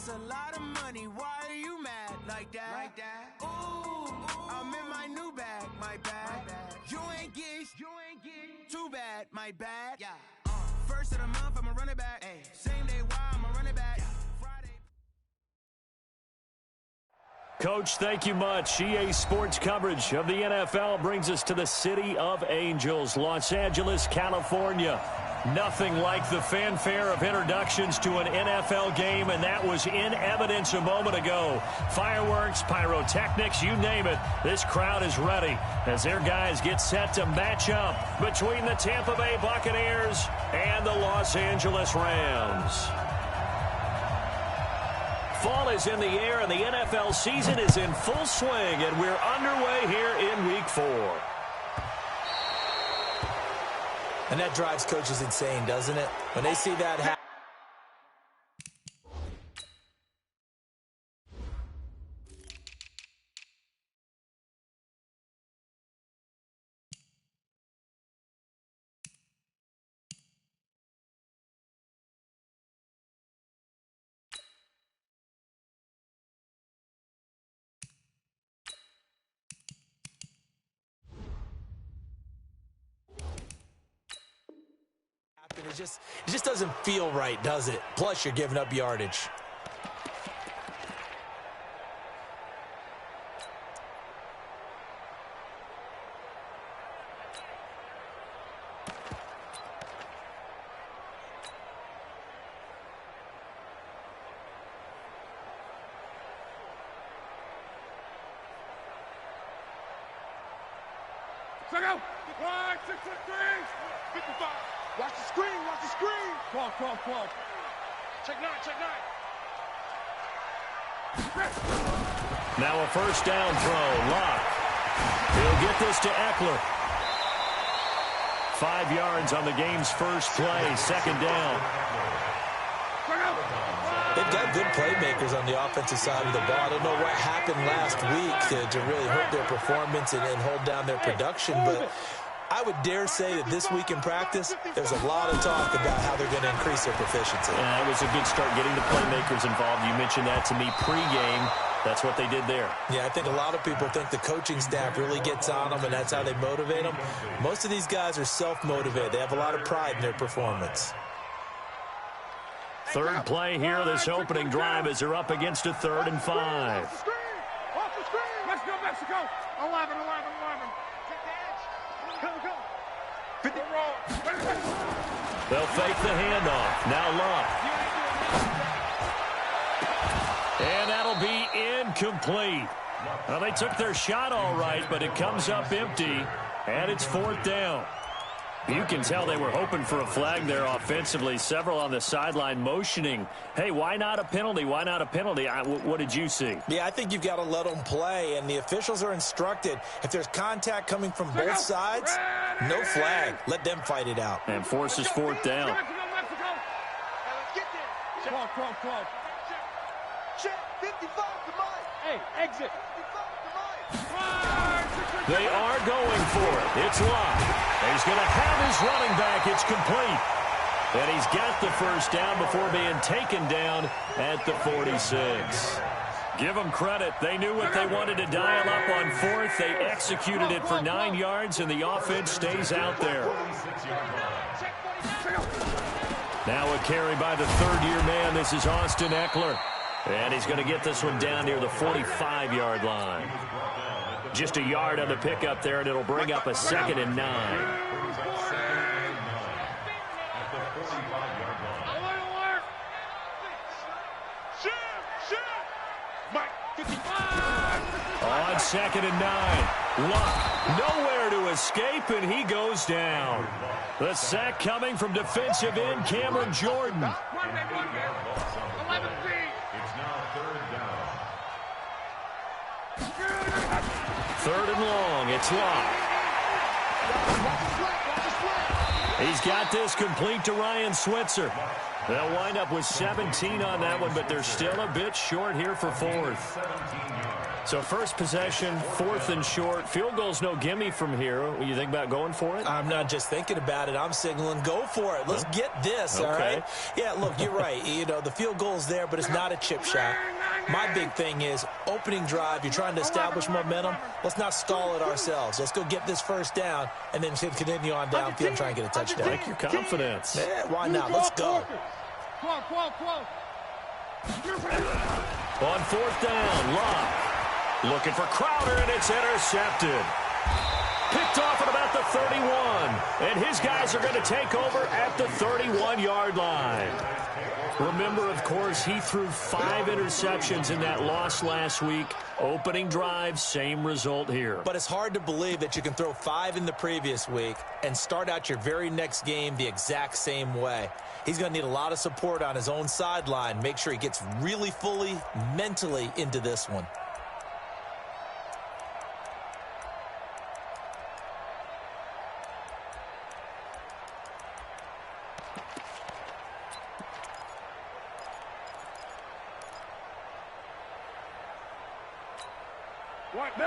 That's a lot of money. Why are you mad like that? Ooh, I'm in my new bag, my bad. You ain't get too bad, my bad. Yeah. First of the month, I'ma run it back. Ay. Same day, why I'ma run it back. Friday. Coach, thank you much. EA Sports coverage of the NFL brings us to the City of Angels, Los Angeles, California. Nothing like the fanfare of introductions to an NFL game, and that was in evidence a moment ago. Fireworks, pyrotechnics, you name it. This crowd is ready as their guys get set to match up between the Tampa Bay Buccaneers and the Los Angeles Rams. Fall is in the air, and the NFL season is in full swing, and we're underway here in Week 4. And that drives coaches insane, doesn't it? When they see that happen. It just doesn't feel right, does it? Plus, you're giving up yardage. Check out. 1, 6, 6, 3, 55. Watch the screen, watch the screen. Clock. Check 9. Now a first down throw. Locke. He'll get this to Eckler. 5 yards on the game's first play. Second down. They've got good playmakers on the offensive side of the ball. I don't know what happened last week to really hurt their performance and hold down their production, but I would dare say that this week in practice, there's a lot of talk about how they're going to increase their proficiency. Yeah, it was a good start getting the playmakers involved. You mentioned that to me pregame. That's what they did there. Yeah, I think a lot of people think the coaching staff really gets on them, and that's how they motivate them. Most of these guys are self-motivated. They have a lot of pride in their performance. Third play here, this opening drive, as they're up against a 3rd and 5. Off the screen. Let's go, Mexico. 11. Go. 50 roll. They'll fake the handoff. Now Locke. And that'll be incomplete. Well, they took their shot all right, but it comes up empty, and it's 4th down. You can tell they were hoping for a flag there offensively. Several on the sideline motioning, hey, why not a penalty? Why not a penalty? What did you see? Yeah, I think you've got to let them play, and the officials are instructed. If there's contact coming from both sides, no flag. Let them fight it out. And forces 4th down. Clock. Check. 55 to Mike. Hey, exit. 55 to Mike. They are going for it. It's Locke. He's going to have his running back. It's complete. And he's got the first down before being taken down at the 46. Give them credit. They knew what they wanted to dial up on 4th. They executed it for 9 yards, and the offense stays out there. Now a carry by the 3rd-year man. This is Austin Eckler. And he's going to get this one down near the 45-yard line. Just a yard on the pickup there, and it'll bring up a 2nd and 9. On 2nd and 9. Luck nowhere to escape, and he goes down. The sack coming from defensive end Cameron Jordan. 3rd and long. It's Locke. He's got this complete to Ryan Switzer. They'll wind up with 17 on that one, but they're still a bit short here for 4th. So first possession, 4th and short. Field goal's no gimme from here. What do you think about going for it? I'm not just thinking about it. I'm signaling go for it. Let's get this, all right? Yeah, look, you're right. You know, the field goal's there, but it's not a chip shot. My big thing is opening drive. You're trying to establish momentum. Let's not stall it ourselves. Let's go get this first down and then continue on downfield and try and get a touchdown. I like your confidence. Yeah, why not? Let's go. On 4th down, Love. Looking for Crowder, and it's intercepted. Picked off at about the 31. And his guys are going to take over at the 31-yard line. Remember, of course, he threw 5 interceptions in that loss last week. Opening drive, same result here. But it's hard to believe that you can throw 5 in the previous week and start out your very next game the exact same way. He's going to need a lot of support on his own sideline. Make sure he gets really fully, mentally into this one.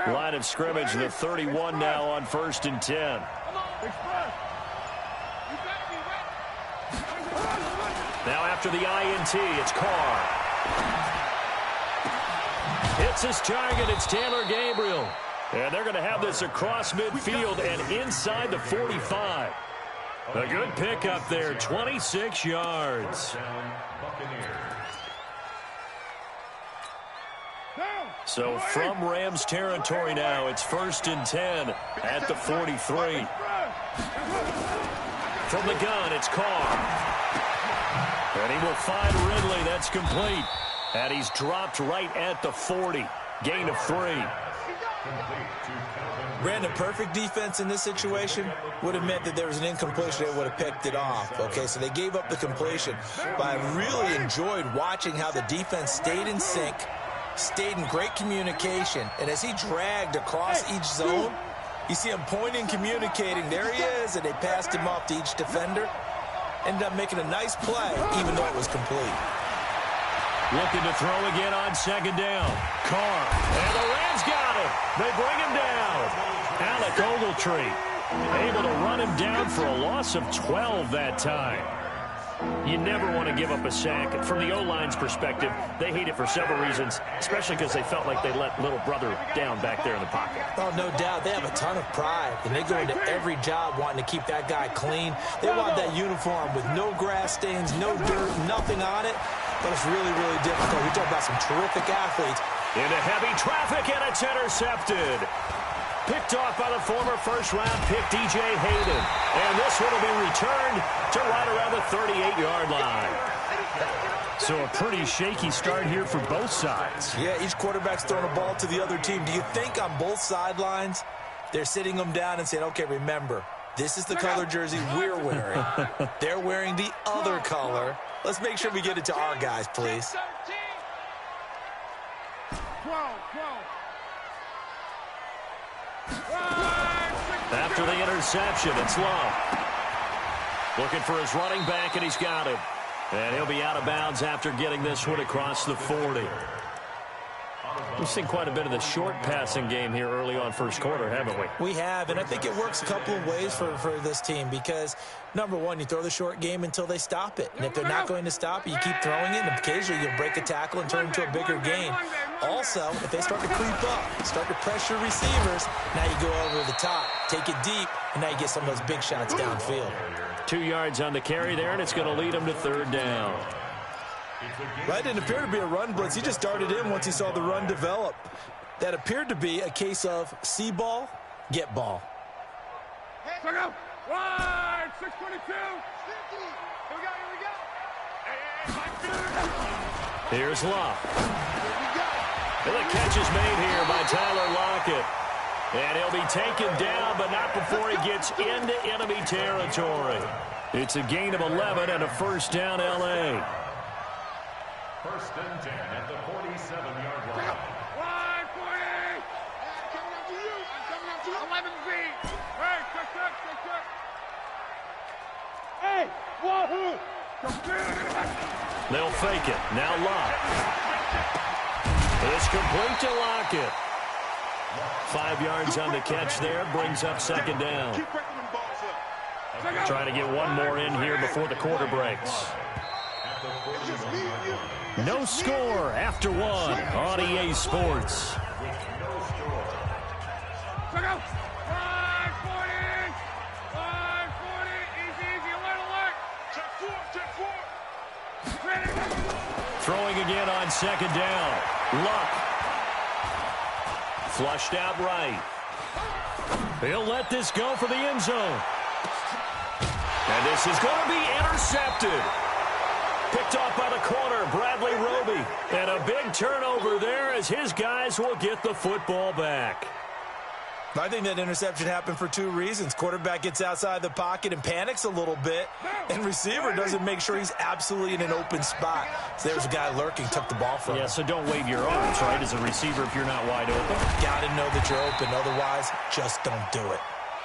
Line of scrimmage, the 31 now on 1st and 10. Now after the INT, it's Carr. Hits his target, it's Taylor Gabriel. And they're going to have this across midfield and inside the 45. A good pickup there, 26 yards. So from Rams territory now, it's 1st and 10 at the 43. From the gun, it's Carr. And he will find Ridley. That's complete. And he's dropped right at the 40. Gain of 3. Brandon, perfect defense in this situation would have meant that there was an incompletion. They would have picked it off. Okay, so they gave up the completion. But I really enjoyed watching how the defense stayed in sync, stayed in great communication, and as he dragged across each zone, you see him pointing, communicating. There he is, and they passed him off to each defender. Ended up making a nice play, even though it was complete. Looking to throw again on 2nd down. Carr, and the Rams got him. They bring him down. Alec Ogletree able to run him down for a loss of 12 that time. You never want to give up a sack. From the O-line's perspective, they hate it for several reasons, especially because they felt like they let little brother down back there in the pocket. Oh, no doubt. They have a ton of pride, and they go into every job wanting to keep that guy clean. They want that uniform with no grass stains, no dirt, nothing on it, but it's really, really difficult. We talk about some terrific athletes. Into heavy traffic, and it's intercepted. Picked off by the former first-round pick, DJ Hayden. And this one will be returned to right around the 38-yard line. So a pretty shaky start here for both sides. Yeah, each quarterback's throwing a ball to the other team. Do you think on both sidelines they're sitting them down and saying, okay, remember, this is the color jersey we're wearing. They're wearing the other color. Let's make sure we get it to our guys, please. 12. After the interception, it's Love. Looking for his running back, and he's got him. And he'll be out of bounds after getting this one across the 40. We've seen quite a bit of the short passing game here early on first quarter, haven't we? We have, and I think it works a couple of ways for this team because, number one, you throw the short game until they stop it. And if they're not going to stop it, you keep throwing it, and occasionally you'll break a tackle and turn it into a bigger gain. Also, if they start to creep up, start to pressure receivers, now you go over the top, take it deep, and now you get some of those big shots downfield. 2 yards on the carry there, and it's going to lead them to 3rd down. That didn't appear to be a run blitz. He just darted in once he saw the run develop. That appered to be a case of see ball, get ball. Check out. Wide, 622. Here we go. Here's Love. And the catch is made here by Tyler Lockett. And he'll be taken down, but not before he gets into enemy territory. It's a gain of 11 and a 1st down, L.A. 1st and 10 at the 47-yard line. Wide 40. I'm coming up to you. 11 feet. Hey, check. Hey, wahoo. They'll fake it. Now Love. It's complete to Lockett. 5 yards on the catch there. Brings up second down. Trying to get one more in here before the quarter breaks. No score after one on EA Sports. Check out. 540. 540. Easy. Alert. Check four. Throwing again on second down. Luck. Flushed out right. He'll let this go for the end zone. And this is going to be intercepted. Picked off by the corner, Bradley Roby. And a big turnover there as his guys will get the football back. I think that interception happened for 2 reasons. Quarterback gets outside the pocket and panics a little bit, and receiver doesn't make sure he's absolutely in an open spot. So there's a guy lurking, took the ball from him. Yeah, so don't wave your arms, right, as a receiver if you're not wide open. Got to know that you're open. Otherwise, just don't do it.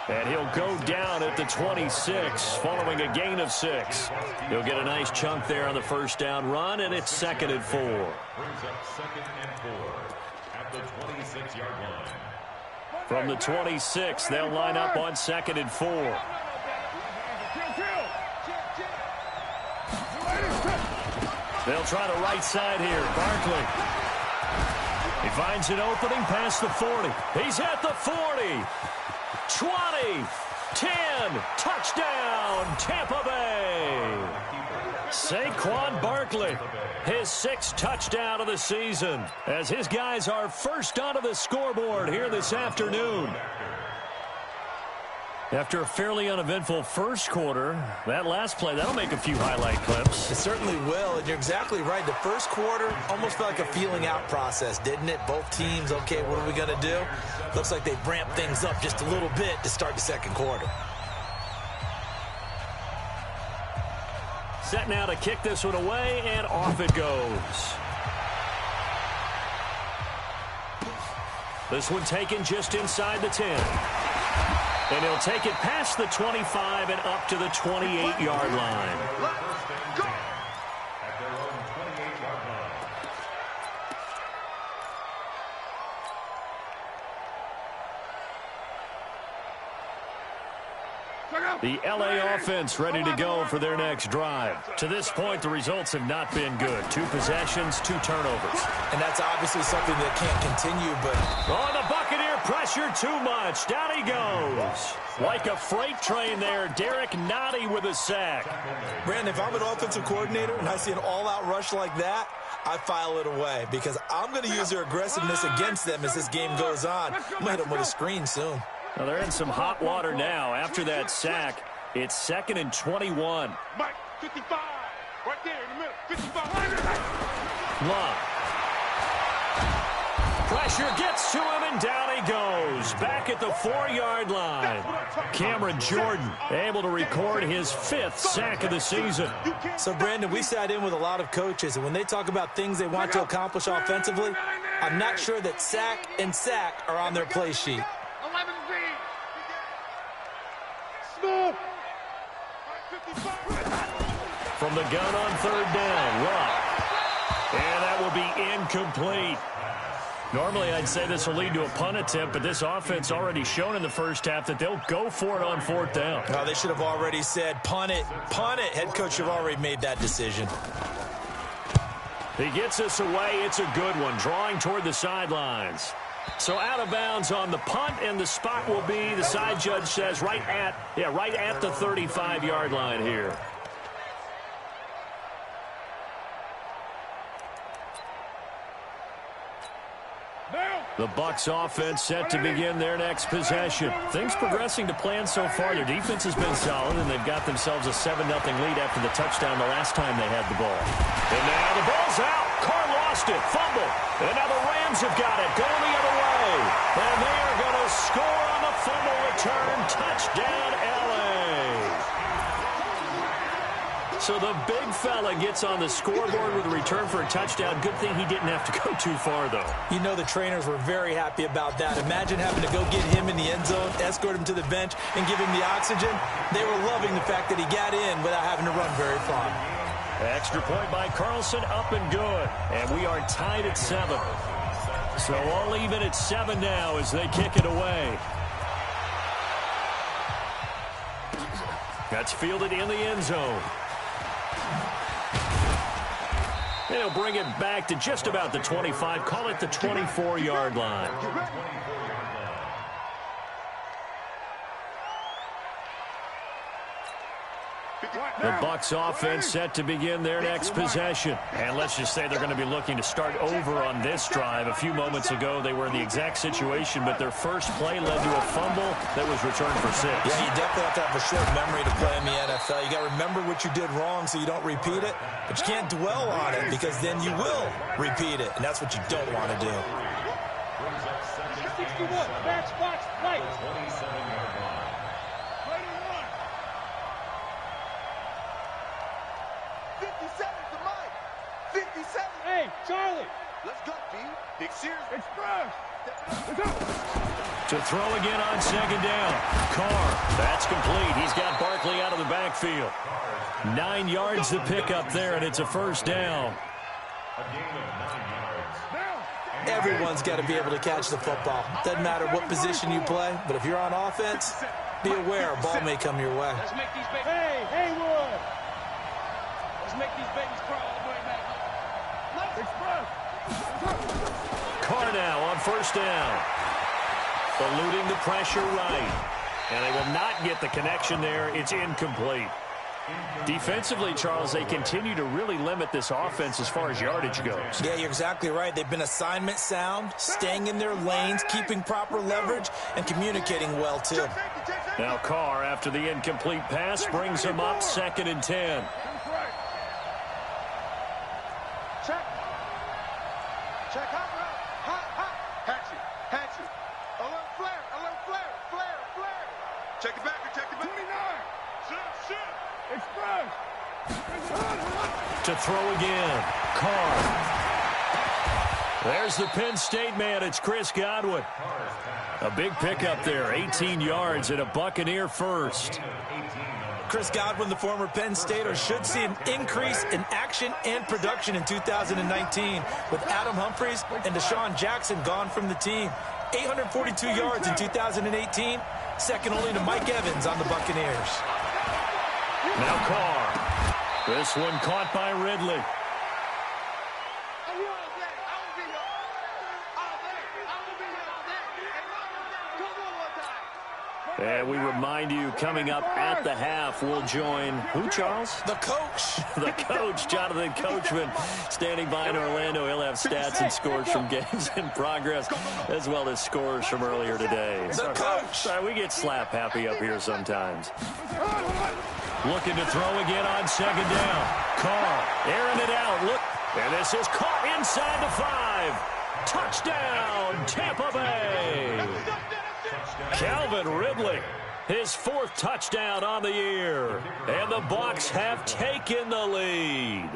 And he'll go down at the 26 following a gain of 6. He'll get a nice chunk there on the first down run, and it's 2nd and 4. Brings up 2nd and 4 at the 26-yard line. From the 26, they'll line up on 2nd and 4. They'll try the right side here. Barkley. He finds an opening past the 40. He's at the 40. 20. 10. Touchdown, Tampa Bay. Saquon Barkley, his 6th touchdown of the season, as his guys are first onto the scoreboard here this afternoon. After a fairly uneventful first quarter, that last play, that'll make a few highlight clips. It certainly will, and you're exactly right. The first quarter almost felt like a feeling out process, didn't it? Both teams, okay, what are we going to do? Looks like they've ramped things up just a little bit to start the second quarter. Set now to kick this one away, and off it goes. This one taken just inside the 10. And he'll take it past the 25 and up to the 28-yard line. At their own 28-yard line. The LA offense ready to go for their next drive. To this point, the results have not been good. 2 possessions, 2 turnovers. And that's obviously something that can't continue, but... Oh, the Buccaneer pressure too much. Down he goes. Like a freight train there, Derek Nottie with a sack. Brandon, if I'm an offensive coordinator and I see an all-out rush like that, I file it away because I'm going to use their aggressiveness against them as this game goes on. I'm going to hit them with a screen soon. Well, they're in some hot water now. After that sack, it's 2nd and 21. Mike, 55. Right there in the middle. 55. Luck. Pressure gets to him, and down he goes. Back at the 4-yard line. Cameron Jordan able to record his 5th sack of the season. So, Brandon, we sat in with a lot of coaches, and when they talk about things they want to accomplish offensively, I'm not sure that sack and sack are on their play sheet. 11Z. Smooth. From the gun on 3rd down, Luck. And that will be incomplete. Normally, I'd say this will lead to a punt attempt, but this offense already shown in the first half that they'll go for it on 4th down. Oh, they should have already said, punt it, punt it. Head coach have already made that decision. He gets us away. It's a good one, drawing toward the sidelines. So out of bounds on the punt, and the spot will be, the side judge says, right at the 35-yard line here. The Bucs offense set to begin their next possession. Things progressing to plan so far. Their defense has been solid, and they've got themselves a 7-0 lead after the touchdown the last time they had the ball. And now the ball's out. Carr lost it. Fumble. And now the Rams have got it. Going the other way. And they are going to score on the fumble return. Touchdown, L.A. So the big fella gets on the scoreboard with a return for a touchdown. Good thing he didn't have to go too far, though. You know the trainers were very happy about that. Imagine having to go get him in the end zone, escort him to the bench, and give him the oxygen. They were loving the fact that he got in without having to run very far. Extra point by Carlson, up and good. And we are tied at 7. So all even at 7 now as they kick it away. That's fielded in the end zone. And he'll bring it back to just about the 25. Call it the 24-yard line. The Bucs offense set to begin their next possession. And let's just say they're going to be looking to start over on this drive. A few moments ago, they were in the exact situation, but their first play led to a fumble that was returned for 6. Yeah, you definitely have to have a short memory to play in the NFL. You got to remember what you did wrong so you don't repeat it, but you can't dwell on it because then you will repeat it, and that's what you don't want to do. 61, match, light. 27-yard line. 57 to Mike. 57. Hey, Charlie. Let's go, B. Big Sears. Express. To throw again on second down. Carr, that's complete. He's got Barkley out of the backfield. 9 yards to pick up there, and it's a first down. A gain of 9 yards. Everyone's got to be able to catch the football. Doesn't matter what position you play, but if you're on offense, be aware a ball may come your way. Let's make these babies. Hey, Haywood. Let's make these babies crawl all the way back. Express. Carr now on first down. Eluding the pressure right. And they will not get the connection there. It's incomplete. Defensively, Charles, they continue to really limit this offense as far as yardage goes. Yeah, you're exactly right. They've been assignment sound, staying in their lanes, keeping proper leverage, and communicating well, too. Now Carr, after the incomplete pass, brings him up 2nd and 10. Check hot route. Hot. Hatchet. Alert flare. Check it back. 29. Shit. Express. To throw again. Carr. There's the Penn State man. It's Chris Godwin. A big pickup there. 18 yards and a Buccaneer first. Chris Godwin, the former Penn Stater, should see an increase in action and production in 2019 with Adam Humphries and Deshaun Jackson gone from the team. 842 yards in 2018, second only to Mike Evans on the Buccaneers. Now Carr. This one caught by Ridley. And we remind you, coming up at the half, we'll join who, Charles? The coach. The coach, Jonathan Coachman, standing by in Orlando. He'll have stats and scores from games in progress, as well as scores from earlier today. The coach. Sorry, we get slap happy up here sometimes. Looking to throw again on second down. Carr, airing it out. Look, and this is caught inside the 5. Touchdown, Tampa Bay. Calvin Ridley, his 4th touchdown on the year. And the Bucs have taken the lead.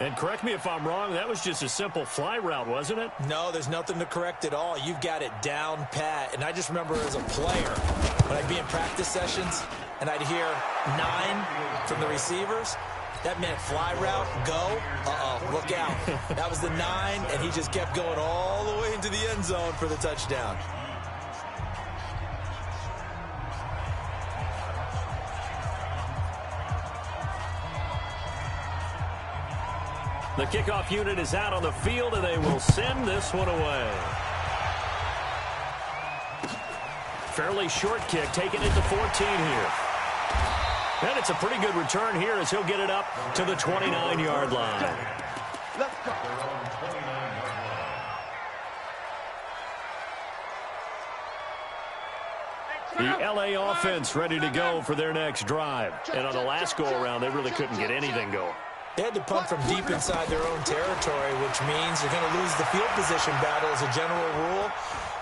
And correct me if I'm wrong, that was just a simple fly route, wasn't it? No, there's nothing to correct at all. You've got it down pat. And I just remember as a player, when I'd be in practice sessions, and I'd hear 9 from the receivers, that meant fly route, go, look out. That was the 9, and he just kept going all the way into the end zone for the touchdown. The kickoff unit is out on the field, and they will send this one away. Fairly short kick, taking it to 14 here. And it's a pretty good return here as he'll get it up to the 29-yard line. Let's go. The L.A. offense ready to go for their next drive. And on the last go-around, they really couldn't get anything going. They had to punt from deep inside their own territory, which means you're going to lose the field position battle as a general rule.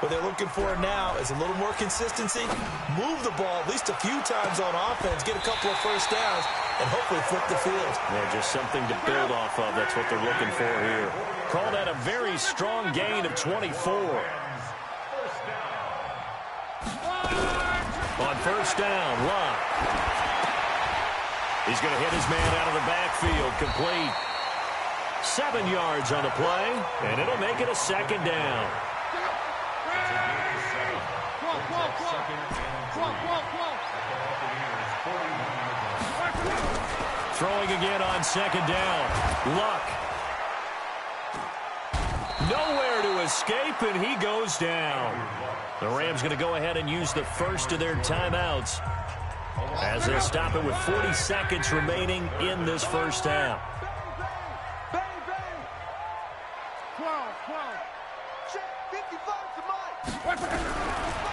What they're looking for now is a little more consistency, move the ball at least a few times on offense, get a couple of first downs, and hopefully flip the field. Yeah, just something to build off of. That's what they're looking for here. Call that a very strong gain of 24. On first down, Love. He's going to hit his man out of the backfield, complete. 7 yards on the play, and it'll make it a second down. Throwing again on second down. Luck. Nowhere to escape, and he goes down. The Rams going to go ahead and use the first of their timeouts as they'll stop it with 40 seconds remaining in this first half.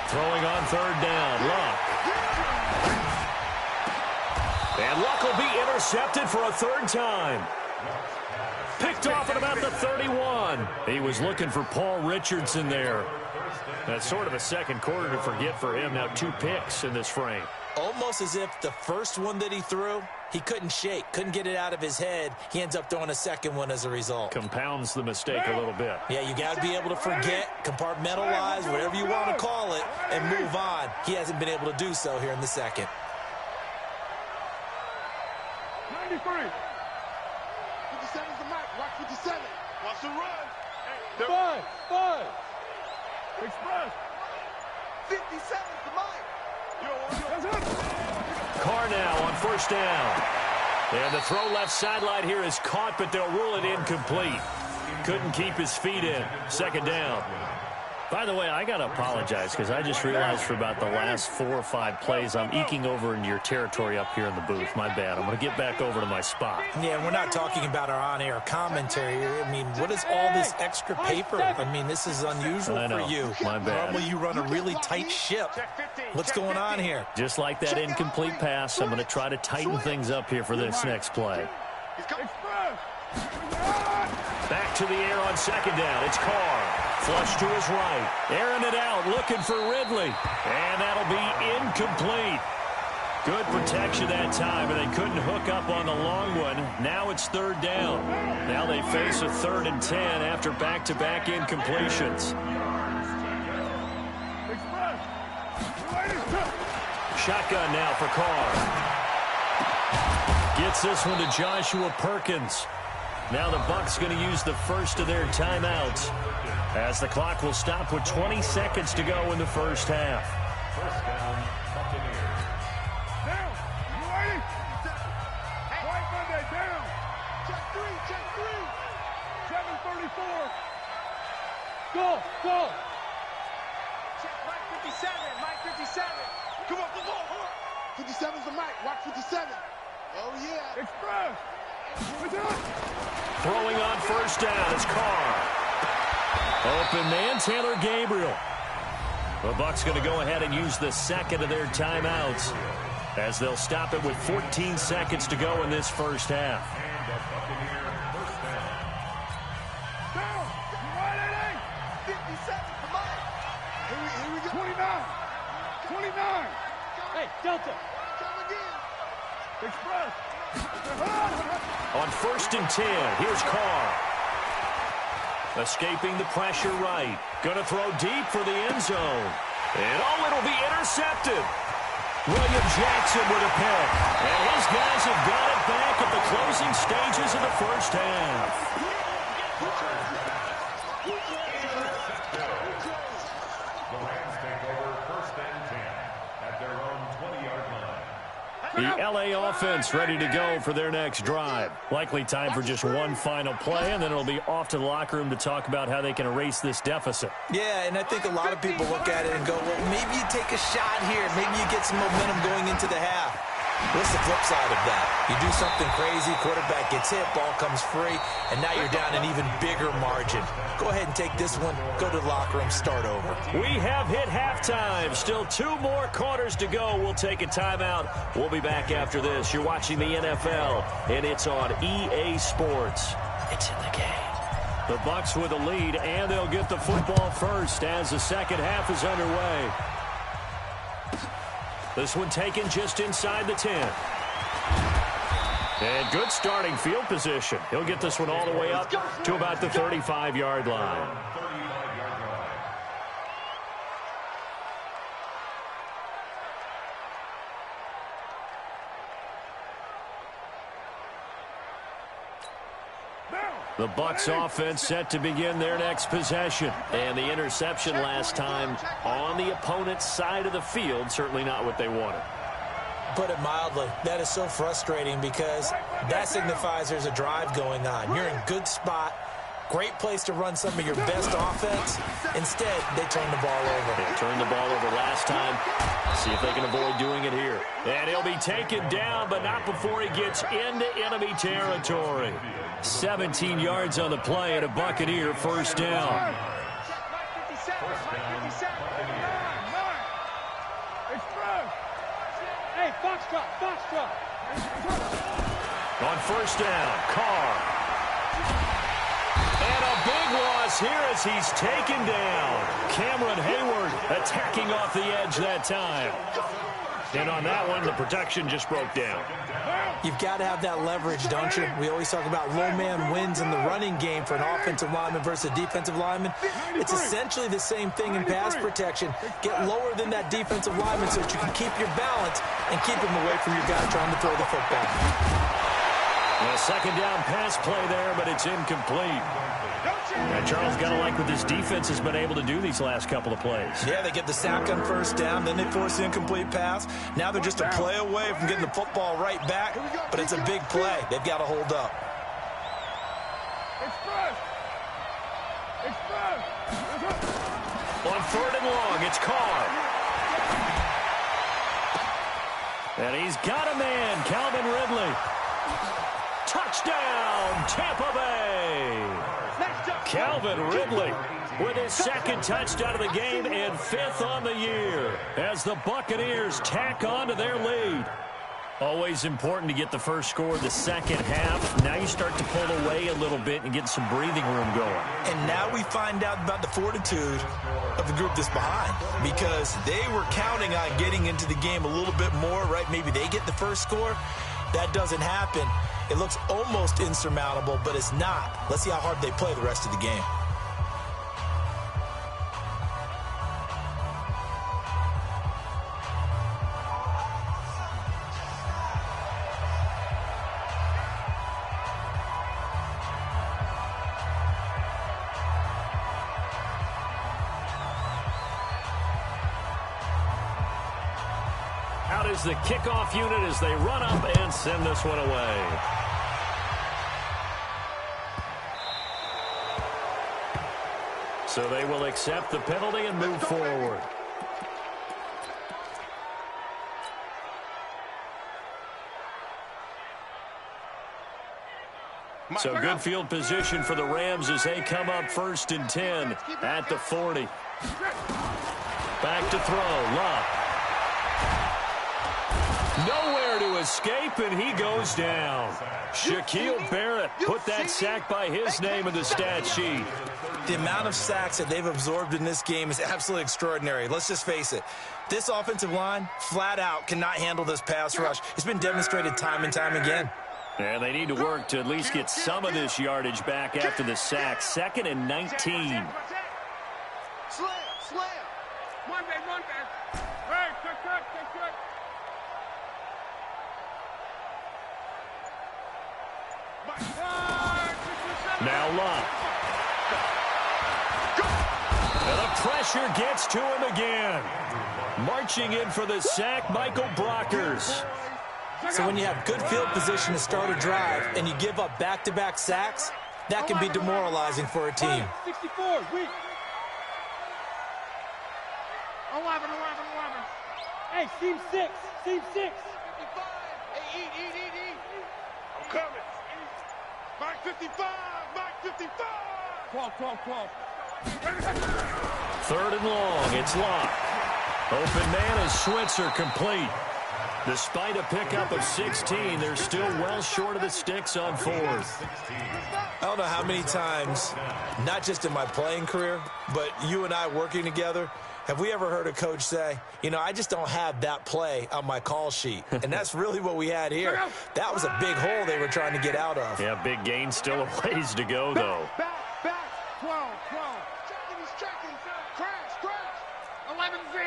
Throwing on third down, Luck. And Luck will be intercepted for a third time. Picked off at about the 31. He was looking for Paul Richardson there. That's sort of a second quarter to forget for him. Now 2 picks in this frame. Almost as if the first one that he threw, he couldn't shake, couldn't get it out of his head. He ends up throwing a second one as a result. Compounds the mistake a little bit. Yeah, you got to be able to forget, compartmentalize, whatever you want to call it, and move on. He hasn't been able to do so here in the second. 93. 57's the mic. Watch 57. Watch the run. Hey, 5. Express. 57's the mic. Carr now on first down. And the throw left sideline here is caught, but they'll rule it incomplete. Couldn't keep his feet in. Second down. By the way, I got to apologize because I just realized for about the last 4 or 5 plays, I'm eking over into your territory up here in the booth. My bad. I'm going to get back over to my spot. Yeah, we're not talking about our on-air commentary. I mean, what is all this extra paper? I mean, this is unusual for you. My bad. Normally you run a really tight ship. What's going on here? Just like that incomplete pass, I'm going to try to tighten things up here for this next play. Back to the air on second down. It's Carr. Flush to his right. Airing it out, looking for Ridley. And that'll be incomplete. Good protection that time, and they couldn't hook up on the long one. Now it's third down. Now they face a 3rd and 10 after back-to-back incompletions. Shotgun now for Carr. Gets this one to Joshua Perkins. Now the Bucs going to use the first of their timeouts as the clock will stop with 20 seconds to go in the first half. First down, Buccaneers. Down. You ready? White Monday, down. Check 3. 7:34. Go. Check Mike 57. Mike 57. Come on, come on. 57's the mic. Watch 57. Oh, yeah. Express. Throwing on first down is Carr. Open man, Taylor Gabriel. The Bucs going to go ahead and use the second of their timeouts as they'll stop it with 14 seconds to go in this first half. And a Buccaneer first down. Down. You ready? 57's the mic. Here we go. 29. Hey, Delta. Come again. Express. On first and 10, here's Carr. Escaping the pressure right. Going to throw deep for the end zone. And it'll be intercepted. William Jackson with a pick. And his guys have got it back at the closing stages of the first half. The Rams take over first and 10 at their own 20-yard line. The LA offense ready to go for their next drive. Likely time for just one final play, and then it'll be off to the locker room to talk about how they can erase this deficit. Yeah, and I think a lot of people look at it and go, well, maybe you take a shot here. Maybe you get some momentum going into the half. What's the flip side of that? You do something crazy, quarterback gets hit, ball comes free, and now you're down an even bigger margin. Go ahead and take this one, go to the locker room, start over. We have hit halftime. Still 2 more quarters to go. We'll take a timeout. We'll be back after this. You're watching the NFL, and it's on EA Sports. It's in the game. The Bucs with the lead, and they'll get the football first as the second half is underway. This one taken just inside the 10. And good starting field position. He'll get this one all the way up to about the 35-yard line. 35-yard line. Down. The Bucs offense set to begin their next possession. And the interception last time on the opponent's side of the field, certainly not what they wanted. Put it mildly, that is so frustrating because that signifies there's a drive going on. You're in good spot, great place to run some of your best offense. Instead, they turn the ball over. They turned the ball over last time. See if they can avoid doing it here. And he'll be taken down, but not before he gets into enemy territory. 17 yards on the play and a Buccaneer first down. Hey, Foxtrot. On first down, Carr. And a big loss here as he's taken down. Cameron Hayward attacking off the edge that time. And on that one, the protection just broke down. You've got to have that leverage, don't you? We always talk about low man wins in the running game for an offensive lineman versus a defensive lineman. It's essentially the same thing in pass protection. Get lower than that defensive lineman so that you can keep your balance and keep him away from your guy trying to throw the football. A second down pass play there, but it's incomplete. And Charles, got to like what this defense has been able to do these last couple of plays. Yeah, they get the sack on first down, then they force the incomplete pass. Now they're just a play away from getting the football right back, but it's a big play. They've got to hold up. On third and long, it's Carr. And he's got a man, Calvin Ridley. Touchdown, Tampa Bay. Calvin Ridley with his second touchdown of the game and fifth on the year as the Buccaneers tack on to their lead. Always important to get the first score of the second half. Now you start to pull away a little bit and get some breathing room going. And now we find out about the fortitude of the group that's behind, because they were counting on getting into the game a little bit more, right? Maybe they get the first score. That doesn't happen. It looks almost insurmountable, but it's not. Let's see how hard they play the rest of the game. Out is the kickoff unit as they run up and send this one away. So they will accept the penalty and move forward. So good field position for the Rams as they come up 1st and 10 at the 40. Back to throw, Love. Nowhere to escape, and he goes down. Shaquille Barrett put that sack by his name in the stat sheet. The amount of sacks that they've absorbed in this game is absolutely extraordinary. Let's just face it. This offensive line, flat out, cannot handle this pass rush. It's been demonstrated time and time again. And they need to work to at least get some of this yardage back after the sack. 2nd and 19. Slam. One man. Hey, cut. Now Love. And the pressure gets to him again. Marching in for the sack, Michael Brockers. So when you have good field position to start a drive and you give up back-to-back sacks, that can be demoralizing for a team. 64, weak. 11. Hey, seam 6. 55. Hey, eat. I'm coming. Mark 55. 12. 3rd and long, it's locked. Open man is Switzer, complete. Despite a pickup of 16, they're still well short of the sticks on 4th. I don't know how many times, not just in my playing career, but you and I working together, have we ever heard a coach say, I just don't have that play on my call sheet. And that's really what we had here. That was a big hole they were trying to get out of. Yeah, big gain, still a ways to go, though. Back. 12. Checking. Crash. 11 Z.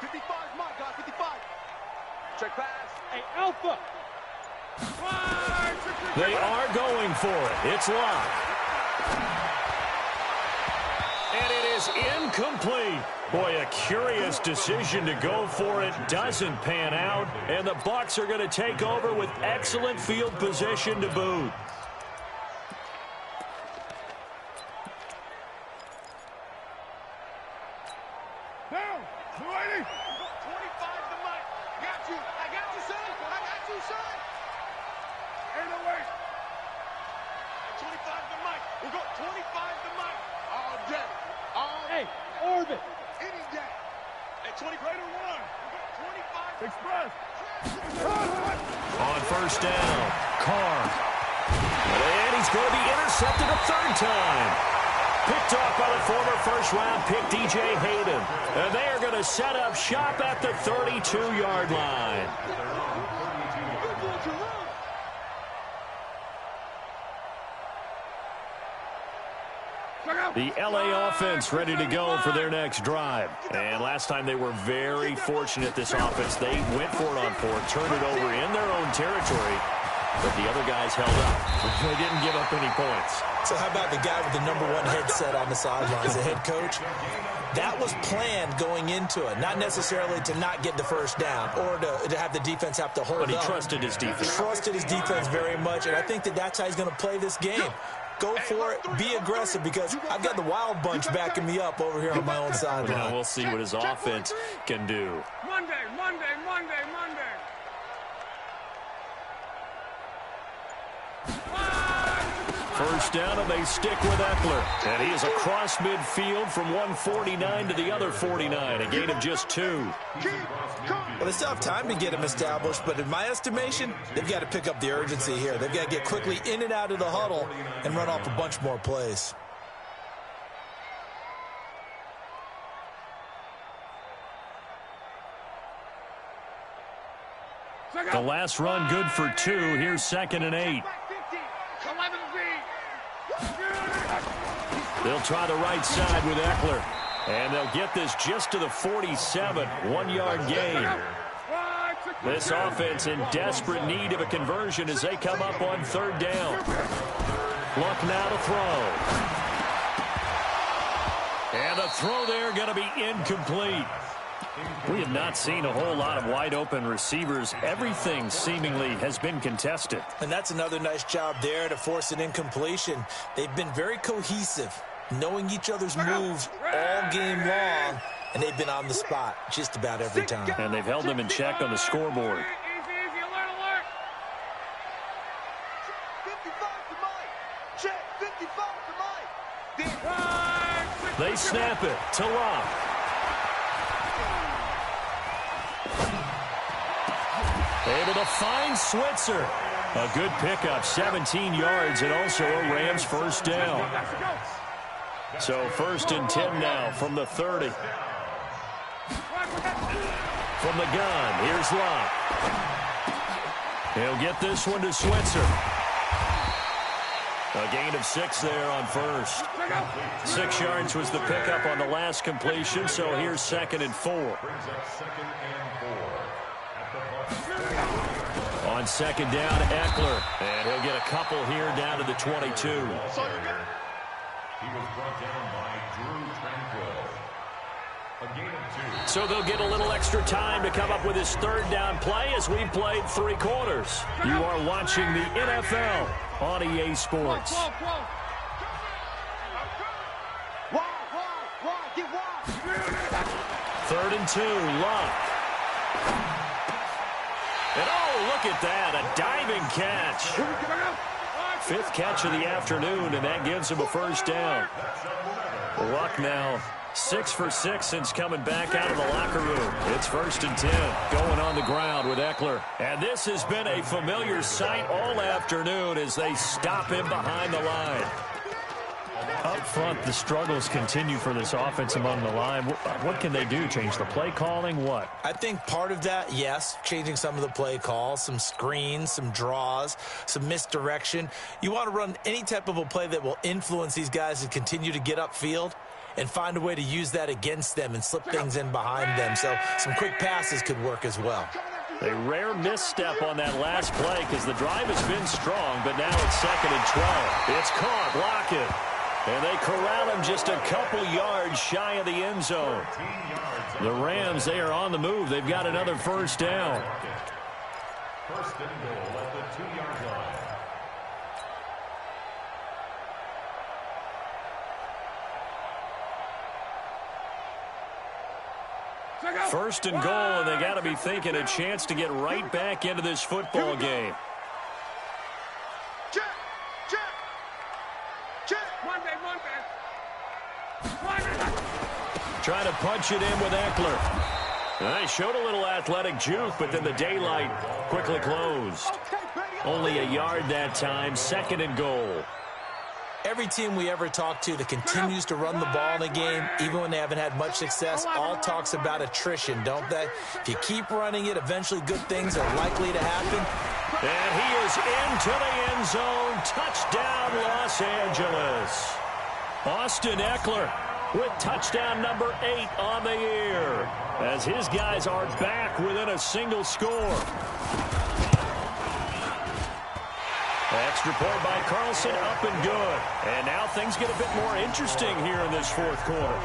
55 my guy, 55. Check pass. Hey, Alpha. They are going for it. It's locked. And it is incomplete. Boy, a curious decision to go for it. Doesn't pan out. And the Bucs are going to take over with excellent field position to boot. Down. 280. 25 to Mike. Got you. I got you, son. I got you, son. 808. 25 to Mike. We'll go 25 to Mike. All day. Hey, orbit. Any day. At 20 greater one. We'll go 25. Express. On first down, Carr. And he's going to be intercepted a third time. Picked off by the former first-round pick, DJ Hayden. And they are going to set up shop at the 32-yard line. The LA offense ready to go for their next drive. And last time they were very fortunate, this offense. They went for it on fourth, turned it over in their own territory. But the other guys held up. They didn't give up any points. So how about the guy with the #1 headset on the sidelines, the head coach? That was planned going into it, not necessarily to not get the first down or to have the defense have to hold up. But he trusted his defense. Trusted his defense very much, and I think that's how he's going to play this game. Go for it, be aggressive, because I've got the wild bunch backing me up over here on my own sideline. We'll see what his offense can do. Monday. First down, and they stick with Eckler. And he is across midfield from 149 to the other 49, a gain of just 2. Well, they still have time to get him established, but in my estimation, they've got to pick up the urgency here. They've got to get quickly in and out of the huddle and run off a bunch more plays. The last run good for 2. Here's 2nd and 8. They'll try the right side with Eckler. And they'll get this just to the 47. 1-yard gain. This offense in desperate need of a conversion as they come up on 3rd down. Luck now to throw. And the throw there going to be incomplete. We have not seen a whole lot of wide-open receivers. Everything seemingly has been contested. And that's another nice job there to force an incompletion. They've been very cohesive, knowing each other's moves all game long, and they've been on the spot just about every time. And they've held them in check on the scoreboard. Easy, alert, alert. Check 55 to Mike. Check 55 to Mike. They snap it to Locke. Able to find Switzer. A good pickup, 17 yards, and also a Rams first down. So 1st and 10 now from the 30. From the gun, here's Locke. He'll get this one to Switzer. A gain of 6 there on 1st. 6 yards was the pickup on the last completion, so here's 2nd and 4. On 2nd down, Eckler. And he'll get a couple here down to the 22. He was brought down by Drew Tranquill. A gain of 2. So they'll get a little extra time to come up with his 3rd down play as we've played 3 quarters. You are watching the NFL on EA Sports. 3rd and 2, Locke. And oh, look at that, a diving catch. 5th catch of the afternoon, and that gives him a first down. Luck now 6 for 6 since coming back out of the locker room. It's 1st and 10, going on the ground with Eckler. And this has been a familiar sight all afternoon as they stop him behind the line. Up front, the struggles continue for this offense among the line. What can they do? Change the play calling? What? I think part of that, yes, changing some of the play calls, some screens, some draws, some misdirection. You want to run any type of a play that will influence these guys to continue to get upfield and find a way to use that against them and slip things in behind them. So some quick passes could work as well. A rare misstep on that last play because the drive has been strong, but now it's 2nd and 12. It's caught. Lockett. And they corral him just a couple yards shy of the end zone. The Rams, they are on the move. They've got another first down. First and goal at the 2-yard line. First and goal, and they got to be thinking a chance to get right back into this football game. Check. Monday. Trying to punch it in with Eckler. They showed a little athletic juke, but then the daylight quickly closed. Only a yard that time, 2nd and goal. Every team we ever talk to that continues to run the ball in a game, even when they haven't had much success, all talks about attrition, don't they? If you keep running it, eventually good things are likely to happen. And he is into the end zone. Touchdown, Los Angeles. Austin Eckler with touchdown number 8 on the year, as his guys are back within a single score. Extra point by Carlson, up and good. And now things get a bit more interesting here in this 4th quarter.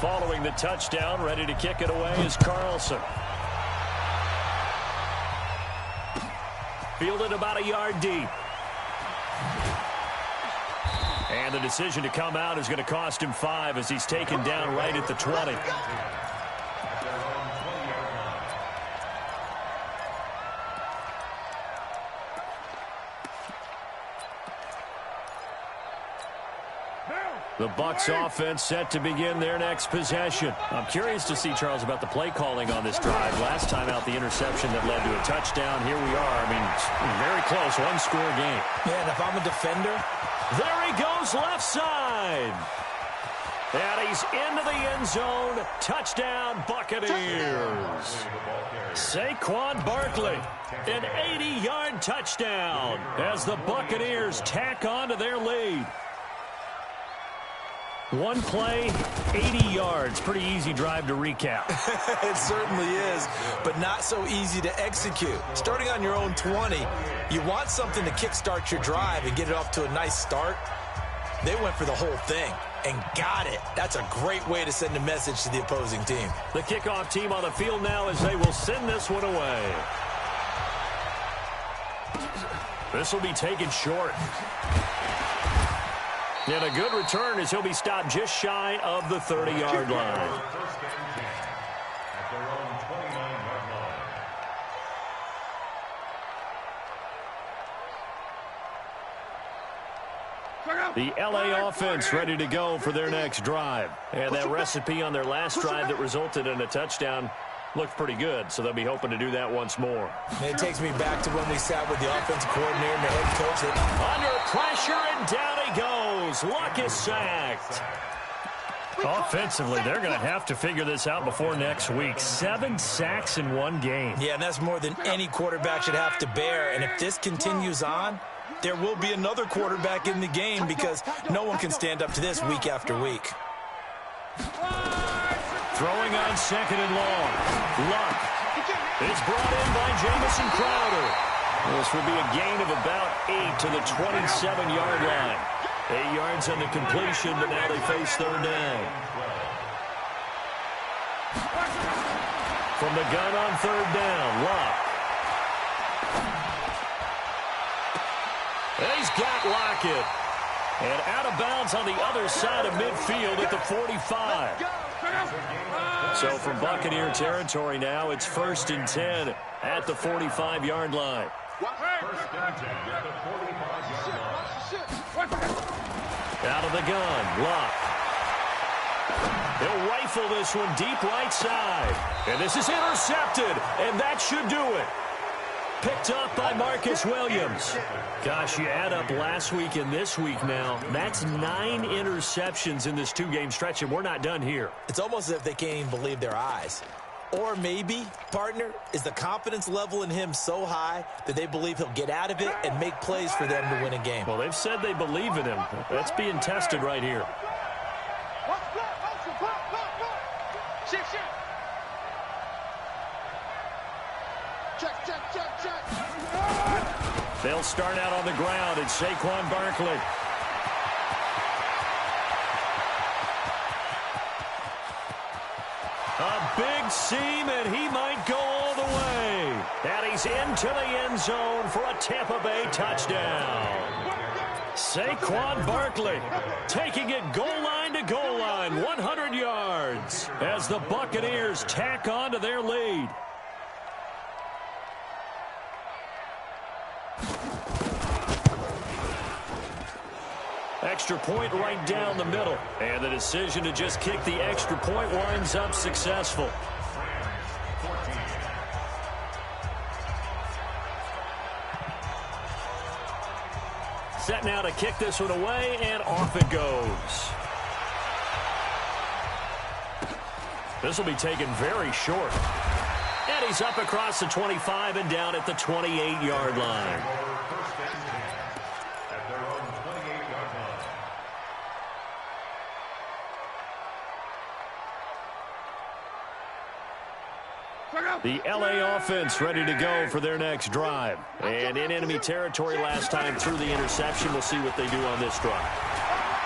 Following the touchdown, ready to kick it away is Carlson. Fielded about a yard deep. And the decision to come out is going to cost him 5 as he's taken down right at the 20. The Bucs offense set to begin their next possession. I'm curious to see, Charles, about the play calling on this drive. Last time out, the interception that led to a touchdown. Here we are. I mean, very close, one-score game. Yeah, and if I'm a defender, there he goes left side. And he's into the end zone. Touchdown, Buccaneers. Saquon Barkley, an 80-yard touchdown as the Buccaneers tack on to their lead. One play, 80 yards. Pretty easy drive to recap. It certainly is, but not so easy to execute. Starting on your own 20, you want something to kickstart your drive and get it off to a nice start. They went for the whole thing and got it. That's a great way to send a message to the opposing team. The kickoff team on the field now as they will send this one away. This will be taken short. And a good return as he'll be stopped just shy of the 30-yard line. First and 10 at their own 29-yard line. The LA offense ready to go for their next drive. And that recipe on their last drive that resulted in a touchdown looked pretty good, so they'll be hoping to do that once more. And it takes me back to when we sat with the offensive coordinator and the head coach. Under pressure, and down he goes. Luck is sacked. Offensively, they're going to have to figure this out before next week. 7 sacks in one game. Yeah, and that's more than any quarterback should have to bear. And if this continues on, there will be another quarterback in the game because no one can stand up to this week after week. Throwing on 2nd and long. Luck is brought in by Jamison Crowder. This will be a gain of about 8 to the 27-yard line. 8 yards on the completion, but now they face 3rd down. From the gun on 3rd down, Luck. He's got Lockett. And out of bounds on the other side of midfield at the 45. So from Buccaneer territory now, it's 1st and 10 at the 45-yard line. First and 10 at the 45-yard line. Out of the gun, Luck. He'll rifle this one deep right side. And this is intercepted, and that should do it. Picked up by Marcus Williams. Gosh, you add up last week and this week now, that's 9 interceptions in this 2-game stretch, and we're not done here. It's almost as if they can't even believe their eyes. Or maybe, partner, is the confidence level in him so high that they believe he'll get out of it and make plays for them to win a game. Well, they've said they believe in him. That's being tested right here. They'll start out on the ground. It's Saquon Barkley. A big seam, and he might go all the way. And he's into the end zone for a Tampa Bay touchdown. Saquon Barkley taking it goal line to goal line, 100 yards, as the Buccaneers tack on to their lead. Extra point right down the middle. And the decision to just kick the extra point winds up successful. Set now to kick this one away, and off it goes. This will be taken very short. And he's up across the 25 and down at the 28-yard line. The LA offense ready to go for their next drive. And in enemy territory last time through the interception. We'll see what they do on this drive.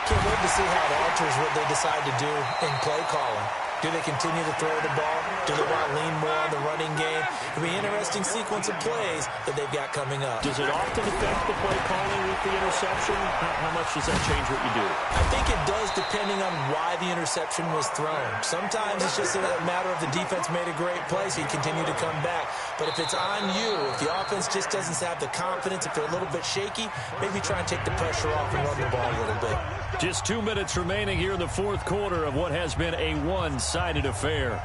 Can't wait to see how it alters what they decide to do in play calling. Do they continue to throw the ball? Do they want to lean more on the running game? It'll be an interesting sequence of plays that they've got coming up. Does it often affect the play calling with the interception? How much does that change what you do? I think it does, depending on why the interception was thrown. Sometimes it's just a matter of the defense made a great play, so you continue to come back. But if it's on you, if the offense just doesn't have the confidence, if they're a little bit shaky, maybe try and take the pressure off and run the ball a little bit. Just 2 minutes remaining here in the fourth quarter of what has been a one-sided affair.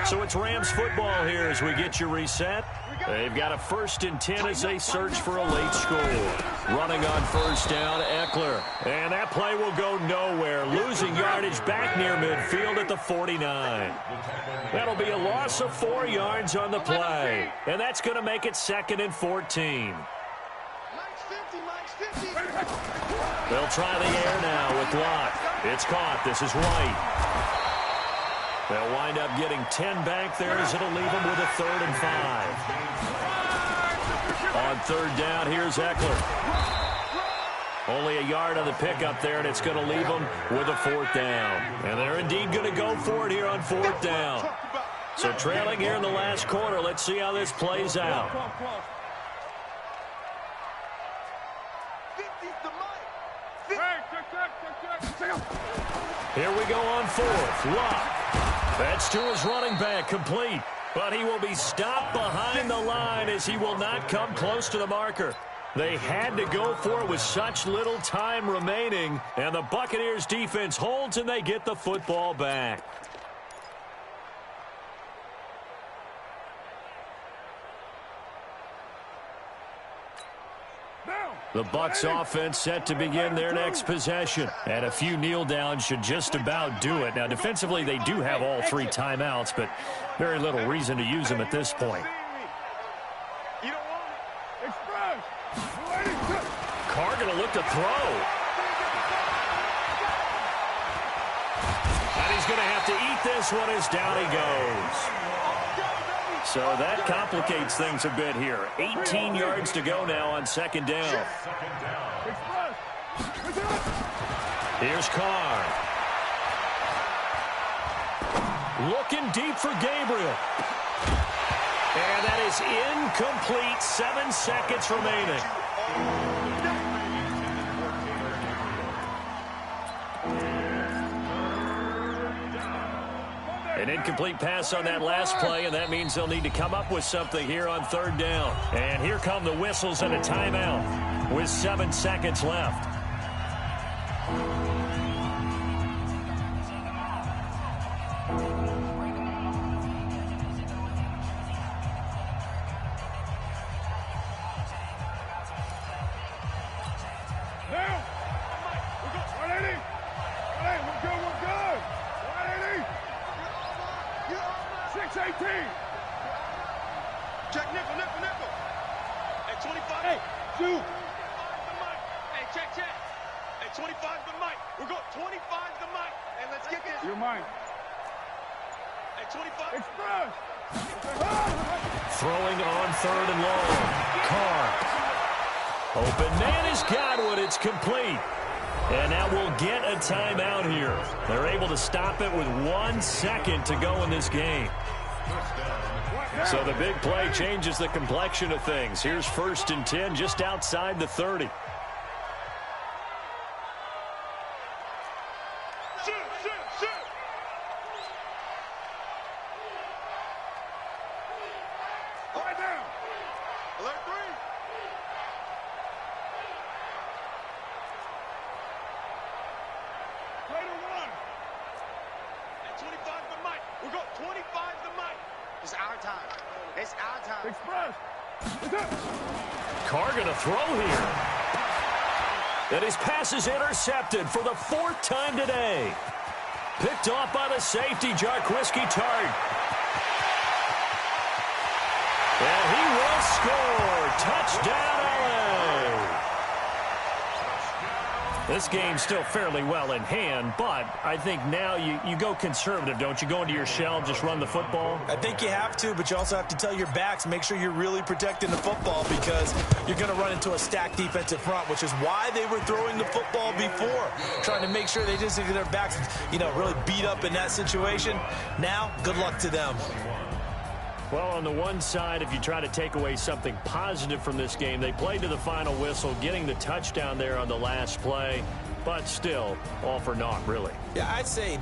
So it's Rams football here as we get you reset. They've got a 1st and 10 as they search for a late score. Running on first down, Eckler. And that play will go nowhere. Losing yardage back near midfield at the 49. That'll be a loss of 4 yards on the play. And that's going to make it 2nd and 14. They'll try the air now with Locke. It's caught. This is White. They'll wind up getting 10 back there as it'll leave them with a 3rd and 5. On 3rd down, here's Eckler. Only a yard on the pickup there, and it's going to leave them with a 4th down. And they're indeed going to go for it here on 4th down. So trailing here in the last quarter. Let's see how this plays out. Here we go on 4th. Locke. That's to his running back, complete. But he will be stopped behind the line as he will not come close to the marker. They had to go for it with such little time remaining. And the Buccaneers defense holds and they get the football back. The Bucs offense set to begin their next possession. And a few kneel downs should just about do it. Now, defensively, they do have all 3 timeouts, but very little reason to use them at this point. Carr going to look to throw. And he's going to have to eat this one as down he goes. So that complicates things a bit here. 18 yards to go now on 2nd down. Here's Carr. Looking deep for Gabriel. And that is incomplete. 7 seconds remaining. An incomplete pass on that last play, and that means they'll need to come up with something here on 3rd down. And here come the whistles and a timeout with 7 seconds left. Watch 18. Check nickel. At 25. Hey, shoot. 25 the mic. Hey, check. At 25 the mic. We're going 25 the mic. And let's get this. You're mine. At 25. Express. Throwing on 3rd and long. Carr. Open man has got it. It's complete. And now we'll get a timeout here. They're able to stop it with 1 second to go in this game. So the big play changes the complexion of things. Here's 1st and 10 just outside the 30. Shoot. Right down. Alert 3. Raider 1. At 25 the mic. We're going 25 the mic. It's our time. Express. Carr going to throw here. And his pass is intercepted for the 4th time today. Picked off by the safety, Jarquiski Tart. And he will score. Touchdown, LA. This game's still fairly well in hand, but I think now you go conservative, don't you? Go into your shell, just run the football? I think you have to, but you also have to tell your backs, make sure you're really protecting the football because you're going to run into a stacked defensive front, which is why they were throwing the football before, trying to make sure they just get their backs, really beat up in that situation. Now, good luck to them. Well, on the one side, if you try to take away something positive from this game, they played to the final whistle, getting the touchdown there on the last play, but still, all for naught, really. Yeah, I'd say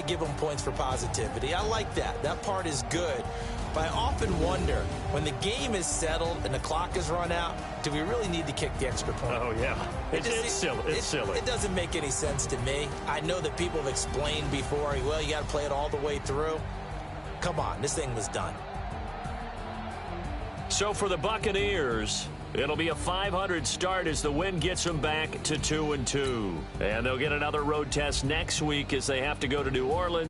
give them points for positivity. I like that. That part is good. But I often wonder, when the game is settled and the clock is run out, do we really need to kick the extra point? Oh, yeah. It's silly. It's silly. It doesn't make any sense to me. I know that people have explained before, well, you got to play it all the way through. Come on, this thing was done. So for the Buccaneers, it'll be a .500 start as the win gets them back to 2-2. And they'll get another road test next week as they have to go to New Orleans.